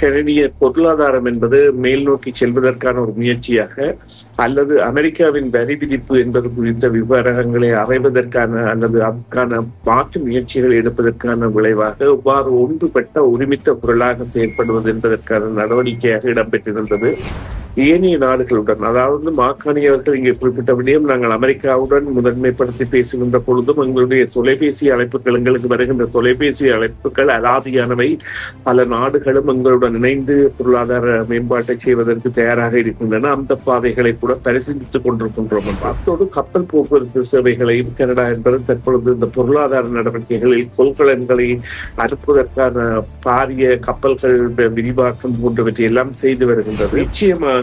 கனடிய பொருளாதாரம் என்பது மேல் நோக்கி செல்வதற்கான ஒரு முயற்சியாக அல்லது அமெரிக்காவின் வரி விதிப்பு என்பது குறித்த விவரங்களை அறைவதற்கான அல்லது அதற்கான மாற்று முயற்சிகள் எடுப்பதற்கான விளைவாக இவ்வாறு ஒன்றுபட்ட ஒருமித்த பொருளாக செயல்படுவது என்பதற்கான நடவடிக்கையாக இடம்பெற்றிருந்தது. ஏனைய நாடுகளுடன், அதாவது மாக்காணியவர்கள் இங்கே குறிப்பிட்ட விடயம், நாங்கள் அமெரிக்காவுடன் முதன்மைப்படுத்தி பேசுகின்ற பொழுதும் எங்களுடைய தொலைபேசி அழைப்புகள், எங்களுக்கு வருகின்ற தொலைபேசி அழைப்புகள் அலாதியானவை. பல நாடுகளும் எங்களுடன் இணைந்து பொருளாதார மேம்பாட்டை செய்வதற்கு தயாராக இருக்கின்றன. அந்த பாதைகளை கூட பரிசீலித்துக் கொண்டிருக்கின்றோம். அத்தோடு கப்பல் போக்குவரத்து சேவைகளையும் கனடா என்பது தற்பொழுது இந்த பொருளாதார நடவடிக்கைகளில் கொள்கலன்களை அனுப்புவதற்கான பாரிய கப்பல்கள் விரிவாக்கம் போன்றவற்றை எல்லாம் செய்து வருகின்றது. நிச்சயமாக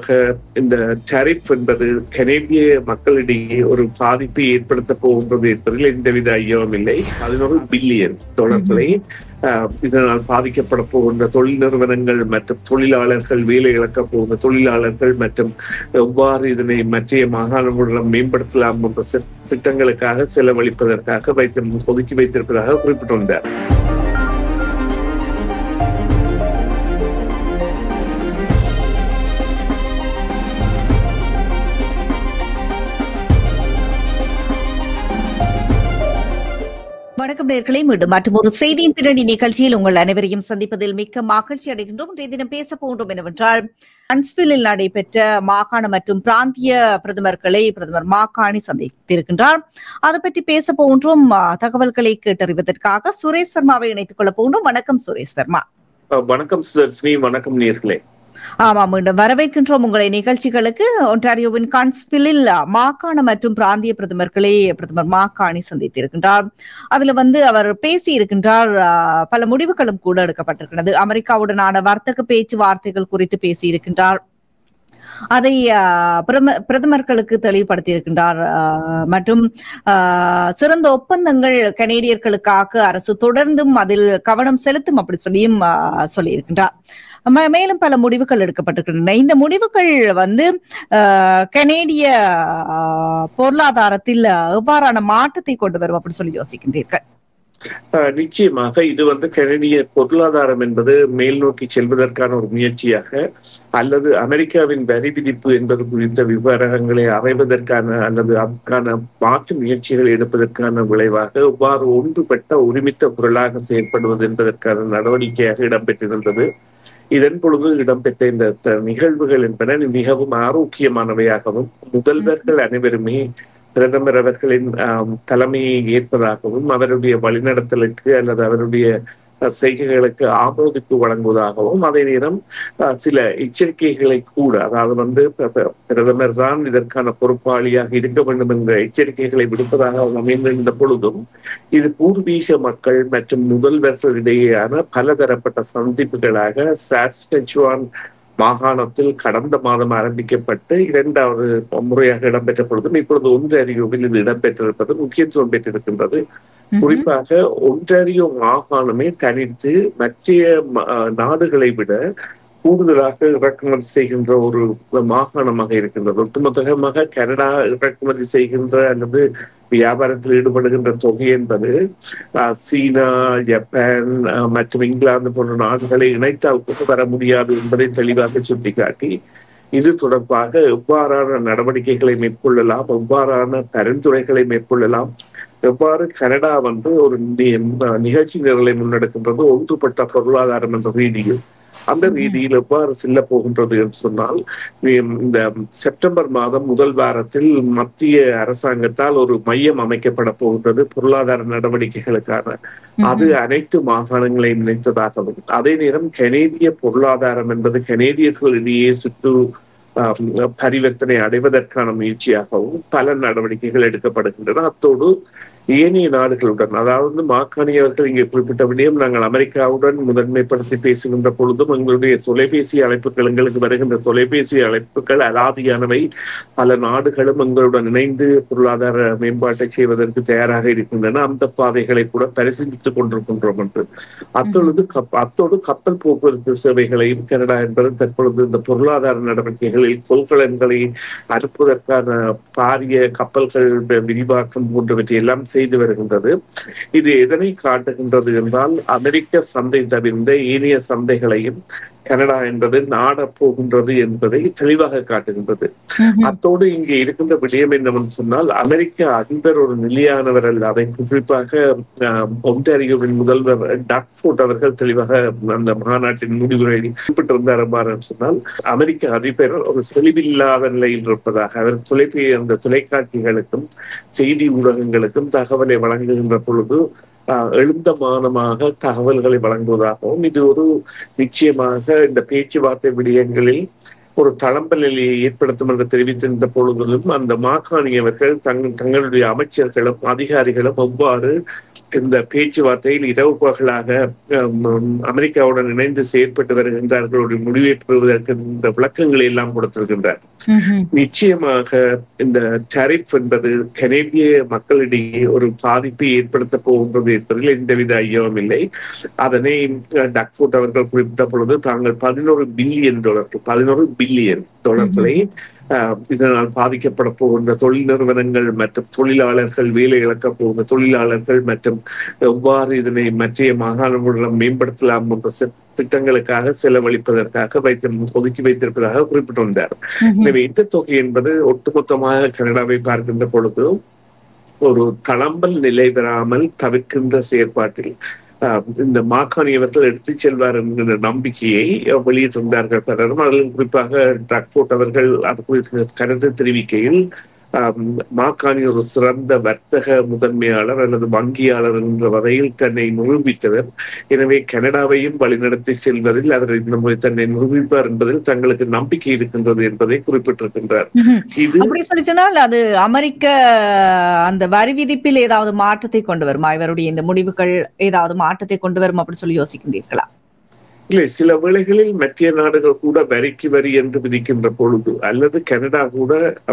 இந்த டாரிஃப் என்பது கனேடிய மக்களிடையே ஒரு பாதிப்பை ஏற்படுத்த போகின்றது என்பதில் எந்தவித ஐயமும் இல்லை. 11 பில்லியன் டாலர்களை இதனால் பாதிக்கப்பட போகின்ற தொழில் நிறுவனங்கள் மற்றும் தொழிலாளர்கள், வேலை இழக்கப் போகின்ற தொழிலாளர்கள் மற்றும் எவ்வாறு இதனை மற்ற மாகாணங்களுடன் மேம்படுத்தலாம் என்ற திட்டங்களுக்காக செலவழிப்பதற்காக ஒதுக்கி வைத்திருப்பதாக குறிப்பிட்டிருந்தார். வணக்கம் நேயர்களே, மீண்டும் மற்றும் ஒரு செய்தியின் திரண்டி நிகழ்ச்சியில் உங்கள் அனைவரையும் சந்திப்பதில் மிக்க மகிழ்ச்சி அடைகின்றோம். இன்றைய தினம் பேச போகின்றோம் என்னவென்றால், ஹன்ட்ஸ்வில்லில் நடைபெற்ற மாகாண மற்றும் பிராந்திய பிரதமர்களை பிரதமர் மாக்காணி சந்தித்திருக்கின்றார். அதை பற்றி பேச போகின்றோம். தகவல்களை கேட்டறிவதற்காக சுரேஷ் சர்மாவை இணைத்துக் கொள்ள போகின்றோம். வணக்கம் சுரேஷ் சர்மா. வணக்கம் சுதர்ஷினி. வணக்கம் நேயர்களே. ஆமாம், மீண்டும் வரவேற்கின்றோம் உங்களை நிகழ்ச்சிகளுக்கு. ஒன்டாரியோவின் ஹன்ட்ஸ்வில்லில் மாகாண மற்றும் பிராந்திய பிரதமர்களை பிரதமர் மாக்காணி சந்தித்திருக்கின்றார். அதுல அவர் பேசி இருக்கின்றார். பல முடிவுகளும் கூட எடுக்கப்பட்டிருக்கிறது. அமெரிக்காவுடனான வர்த்தக பேச்சுவார்த்தைகள் குறித்து பேசி இருக்கின்றார். அதை பிரதமர்களுக்கு தெளிவுபடுத்தி இருக்கின்றார். மற்றும் சிறந்த ஒப்பந்தங்கள் கனேடியர்களுக்காக அரசு தொடர்ந்தும் அதில் கவனம் செலுத்தும் அப்படி சொல்லியும் சொல்லியிருக்கின்றார். மேலும் பல முடிவுகள் எடுக்கப்பட்டிருக்கின்றன. இந்த முடிவுகள் கனேடிய பொருளாதாரத்தில் எவ்வாறான மாற்றத்தை கொண்டு வரும் அப்படி சொல்லி யோசிக்கின்றீர்கள்? நிச்சயமாக இது கனடிய பொருளாதாரம் என்பது மேல் நோக்கி செல்வதற்கான ஒரு முயற்சியாக அல்லது அமெரிக்காவின் வரி விதிப்பு என்பது குறித்த விவரங்களை அறைவதற்கான அல்லது அதற்கான மாற்று முயற்சிகள் எடுப்பதற்கான விளைவாக இவ்வாறு ஒன்றுபட்ட ஒருமித்த பொருளாக செயல்படுவது என்பதற்கான நடவடிக்கையாக இடம்பெற்றிருந்தது. இதன் பொழுது இடம்பெற்ற இந்த நிகழ்வுகள் என்பன மிகவும் ஆரோக்கியமானவையாகவும் முதல்வர்கள் அனைவருமே பிரதமர் அவர்களின் தலைமையை ஏற்பதாகவும் அவருடைய வழிநடத்தலுக்கு அல்லது அவருடைய செய்கைகளுக்கு ஆதரவு வழங்குவதாகவும் அதே நேரம் சில எச்சரிக்கைகளை கூட, அதாவது பிரதமர் தான் இதற்கான பொறுப்பாளியாக இருக்க வேண்டும் என்ற எச்சரிக்கைகளை விடுப்பதாக அமைந்திருந்த பொழுதும் இது பூர்வீக மக்கள் மற்றும் முதல்வர்களிடையேயான பலதரப்பட்ட சந்திப்புகளாக சாஸ்கச்சுவான் மாகாணத்தில் கடந்த மாதம் ஆரம்பிக்கப்பட்டு 2வது முறையாக இடம்பெற்ற பொழுதும் இப்பொழுது ஒன்டாரியோவில் இது இடம்பெற்றிருப்பது முக்கியத்துவம் பெற்றிருக்கின்றது. குறிப்பாக ஒன்டாரியோ மாகாணமே தனித்து மற்ற நாடுகளை விட கூடுதலாக இறக்குமதி செய்கின்ற ஒரு மாகாணமாக இருக்கின்றது. ஒட்டுமொத்தமாக கனடா இறக்குமதி செய்கின்ற அல்லது வியாபாரத்தில் ஈடுபடுகின்ற தொகை என்பது சீனா, ஜப்பான் மற்றும் இங்கிலாந்து போன்ற நாடுகளை இணைத்தால் கூட வர முடியாது என்பதை தெளிவாக சுட்டிக்காட்டி இது தொடர்பாக எவ்வாறான நடவடிக்கைகளை மேற்கொள்ளலாம், எவ்வாறான பரிந்துரைகளை மேற்கொள்ளலாம், எவ்வாறு கனடா ஒரு நிகழ்ச்சி நிரலை முன்னெடுக்கின்றது ஒன்றுபட்ட பொருளாதாரம் என்ற ரீதியில் அந்த ரீதியில் எவ்வாறு செல்ல போகின்றது என்று சொன்னால், இந்த செப்டம்பர் மாதம் முதல் வாரத்தில் மத்திய அரசாங்கத்தால் ஒரு மையம் அமைக்கப்பட போகின்றது பொருளாதார நடவடிக்கைகளுக்கான. அது அனைத்து மாகாணங்களையும் இணைத்ததாகவும் அதே நேரம் கனேடிய பொருளாதாரம் என்பது கனேடியர்களிடையே சுற்று பரிவர்த்தனை அடைவதற்கான முயற்சியாகவும் பல நடவடிக்கைகள் எடுக்கப்படுகின்றன. அத்தோடு ஏனைய நாடுகளுடன், அதாவது மாக்காணியவர்கள் இங்கே குறிப்பிட்ட விடயம், நாங்கள் அமெரிக்காவுடன் முதன்மைப்படுத்தி பேசுகின்ற பொழுதும் எங்களுடைய தொலைபேசி அழைப்புகள், எங்களுக்கு வருகின்ற தொலைபேசி அழைப்புகள் அலாதியானவை. பல நாடுகளும் எங்களுடன் இணைந்து பொருளாதார மேம்பாட்டை செய்வதற்கு தயாராக இருக்கின்றன. அந்த பாதைகளை கூட பரிசீலித்துக் கொண்டிருக்கின்றோம் என்று. அத்தோடு கப்பல் போக்குவரத்து சேவைகளையும் கனடா என்பது தற்பொழுது இந்த பொருளாதார நடவடிக்கைகளில் கொள்கலன்களை அனுப்புவதற்கான பாரிய கப்பல்கள் விரிவாக்கம் போன்றவற்றை எல்லாம் செய்து வருகின்றது. இது எதனை காட்டுகின்றது என்றால், அமெரிக்க சந்தை தவிர்ந்த ஏனைய சந்தைகளையும் கனடா என்பது நாடப் போகின்றது என்பதை தெளிவாக காட்டுகின்றது. அத்தோடு இங்கே இருக்கின்ற விடயம் என்னவென்று சொன்னால், அமெரிக்க அதிபர் ஒரு நிலையானவர் அல்ல. அதை குறிப்பாக ஒன்டாரியோவின் முதல்வர் டக் ஃபோர்ட் அவர்கள் தெளிவாக அந்த மாநாட்டின் முடிவுரை குறிப்பிட்டிருந்தார். சொன்னால் அமெரிக்க அதிபர் ஒரு தெளிவில்லாத நிலையில் இருப்பதாக, அவர் அந்த தொலைக்காட்சிகளுக்கும் செய்தி ஊடகங்களுக்கும் தகவலை வழங்குகின்ற பொழுது எழுந்தமானமாக தகவல்களை வழங்குவதாகவும், இது ஒரு நிச்சயமாக இந்த பேச்சுவார்த்தை விடயங்களில் ஒரு தளம்பல் நிலையை ஏற்படுத்தும் என்று தெரிவித்திருந்த பொழுதிலும் அந்த மாகாணியவர்கள் தங்களுடைய அமைச்சர்களும் அதிகாரிகளும் எவ்வாறு இந்த பேச்சுவார்த்தையில் இரவு பகலாக அமெரிக்காவுடன் இணைந்து செயற்பட்டு வருகின்றார்கள் முடிவை பெறுவதற்கு இந்த விளக்கங்களை எல்லாம் கொடுத்திருக்கின்றார். நிச்சயமாக இந்த டாரிஃப் என்பது கனேடிய மக்களிடையே ஒரு பாதிப்பை ஏற்படுத்த போகின்றது என்பதில் எந்தவித ஐயமும் இல்லை. அதனை டக் ஃபோர்ட் அவர்கள் குறிப்பிட்ட பொழுது தாங்கள் $11 பில்லியன் இதனால் பாதிக்கப்பட போகின்ற தொழில் நிறுவனங்கள் மற்றும் தொழிலாளர்கள், வேலை இழக்க போகின்ற தொழிலாளர்கள் மற்றும் எவ்வாறு இதனை மற்ற மாகாணங்களுடன் மேம்படுத்தலாம் என்ற திட்டங்களுக்காக செலவழிப்பதற்காக ஒதுக்கி வைத்திருப்பதாக குறிப்பிட்டிருந்தார். எனவே இந்த தொகை என்பது ஒட்டுமொத்தமாக கனடாவை பார்க்கின்ற பொழுது ஒரு தளம்பல் நிலை பெறாமல் தவிர்க்கின்ற செயற்பாட்டில் இந்த மாகாணியவர்கள் எடுத்துச் செல்வார் என்கிற நம்பிக்கையை வெளியிட்டிருந்தார்கள் பலரும். அதிலும் குறிப்பாக டக் ஃபோர்ட் அவர்கள் அது குறித்து கருத்து தெரிவிக்கையில், மாகாணி ஒரு சிறந்த வர்த்தக முதன்மையாளர் அல்லது வங்கியாளர் என்ற வகையில் தன்னை நிரூபித்தவர். எனவே கனடாவையும் வழிநடத்தி செல்வதில் அவர் தன்னை நிரூபிப்பார் என்பதில் தங்களுக்கு நம்பிக்கை இருக்கின்றது என்பதை குறிப்பிட்டிருக்கின்றார். இது அப்படி சொல்லி சொன்னால் அது அமெரிக்க அந்த வரி விதிப்பில் ஏதாவது மாற்றத்தை கொண்டு வருமா? இவருடைய இந்த முடிவுகள் ஏதாவது மாற்றத்தை கொண்டு வரும் அப்படி சொல்லி யோசிக்கின்றீர்களா? இல்லை, சில வேளைகளில் மத்திய நாடுகள் கூட வரிக்கு வரி என்று விதிக்கின்ற பொழுது அல்லது கனடா கூட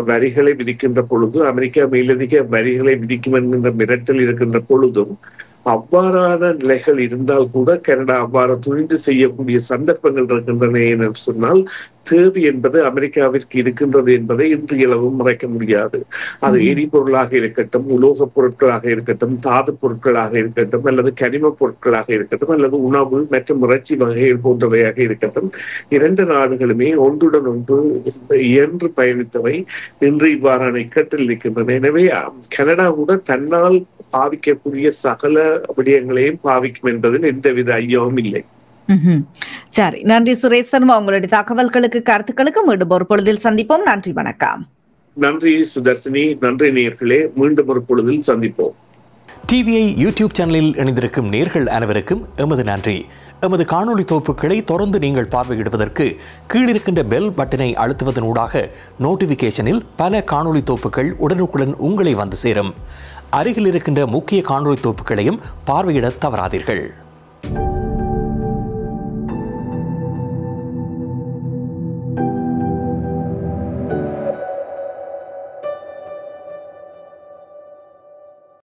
வரிகளை விதிக்கின்ற பொழுது அமெரிக்கா மேலதிக வரிகளை விதிக்கும் என்கின்ற மிரட்டல் இருக்கின்ற பொழுதும் அவ்வாறான நிலைகள் இருந்தால் கூட கனடா அவ்வாறு துணிந்து செய்யக்கூடிய சந்தர்ப்பங்கள் இருக்கின்றன என சொன்னால் தேவை என்பது அமெரிக்காவிற்கு இருக்கின்றது என்பதை இன்றையளவும் மறைக்க முடியாது. அது எரிபொருளாக இருக்கட்டும், உலோக பொருட்களாக இருக்கட்டும், தாது பொருட்களாக இருக்கட்டும், அல்லது கனிம பொருட்களாக இருக்கட்டும், அல்லது உணவு மற்றும் இறைச்சி வகைகள் போன்றவையாக இருக்கட்டும், இரண்டு நாடுகளுமே ஒன்றுடன் ஒன்று இயன்று பயணித்தவை இன்று இவ்வாறான இக்கட்டில் இருக்கின்றன. எனவே கனடா கூட தன்னால் பாவிக்கக்கூடிய சகல விடயங்களையும் பாவிக்கும் என்பதில் எந்தவித ஐயமும் இல்லை. சரி, நன்றி சுரேஷ் சர்மா. உங்களுடைய தகவல்களுக்கு கருத்துக்களுக்கு மீண்டும் ஒரு பொழுதில் சந்திப்போம். நன்றி, வணக்கம். நன்றி சுதர்சினி, நன்றி நேயர்களே, மீண்டும் ஒரு பொழுதில் சந்திப்போம். டிவிஐ யூடியூப் சேனலில் இணைந்திருக்கும் நேயர்கள் அனைவருக்கும் எமது நன்றி. எமது காணொலி தொகுப்புகளை தொடர்ந்து நீங்கள் பார்வையிடுவதற்கு கீழிருக்கின்ற பெல் பட்டனை அழுத்துவதனூடாக நோட்டிபிகேஷனில் பல காணொலி தொகுப்புகள் உடனுக்குடன் உங்களை வந்து சேரும். அருகில் இருக்கின்ற முக்கிய காணொலி தொகுப்புகளையும் பார்வையிட தவறாதீர்கள்.